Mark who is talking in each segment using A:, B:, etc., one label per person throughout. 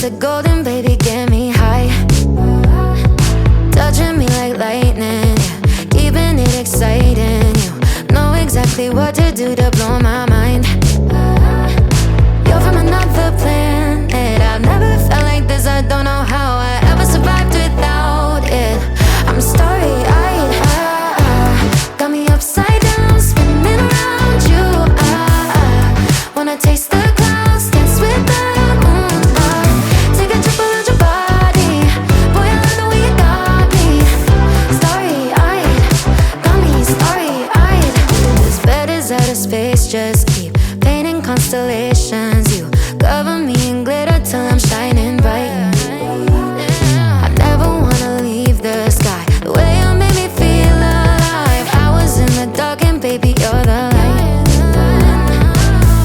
A: said golden baby get me high, touching me like lightning, yeah. Keeping it exciting. You know exactly what to do to blow my mind. You're from another planet. I've never felt like this. I don't know how I ever survived without it. I'm starry-eyed, got me upside down, spinning around you. Wanna taste the clouds, dance with the moon. Take a trip around your body. Boy, I love the way you got me. Starry-eyed, got me starry-eyed. This bed is out of space, just keep painting constellations. You cover me in glitter till I'm shining bright. I never wanna leave the sky. The way you made me feel alive. I was in the dark and baby you're the light.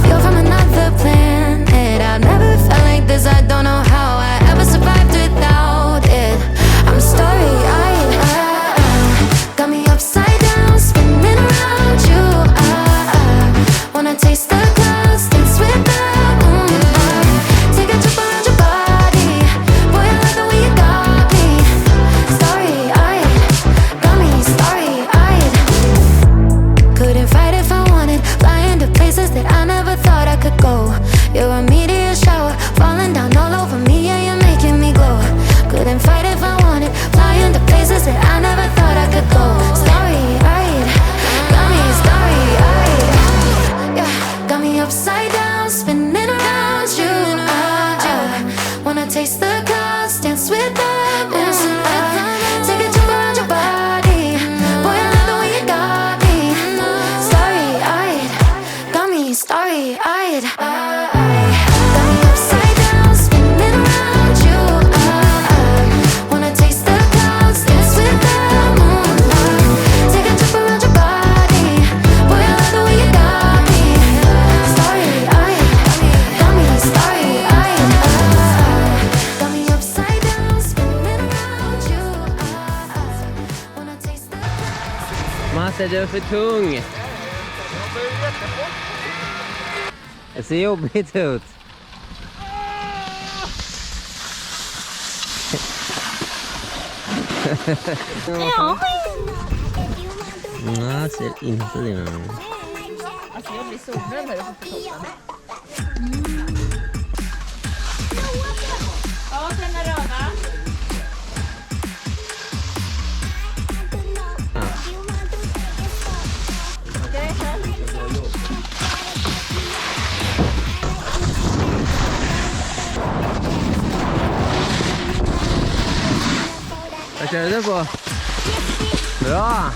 A: You're from another planet. I've never felt like this. I don't know how I ever survived without it. I'm starry-eyed, got me upside down, spinning around you. Wanna taste the clouds, dance with the moon. Take a trip around your body. Boy, I love the way you got me. Starry-eyed, got me starry-eyed. Couldn't fight if I wanted. Flying to places that I never thought I could go. You're a meteor shower, falling down all over me. Yeah, you're making me glow. Couldn't fight if I wanted. Flying to places that I never thought I could go. Starry-eyed, got me starry-eyed. Yeah, got me upside down, spinning around you. Wanna taste the clouds, dance with the moon. Take a trip around your body. Boy, I love the way you got me. Starry-eyed, got me starry-eyed. Got me upside down, spinning around you. Wanna taste the clouds, dance with the moon. Take a trip around your body. Boy, I love the way you got me. Starry-eyed, got me starry-eyed. Got me upside down, spinning around you. Wanna taste the clouds.
B: Mats, är du för tung? Det ser jobbigt ut. Nej, ser inte det.
C: Alltså jag blir solbränd här uppe på toppen. Ja, den är röda.
B: Vad kör du på? Bra!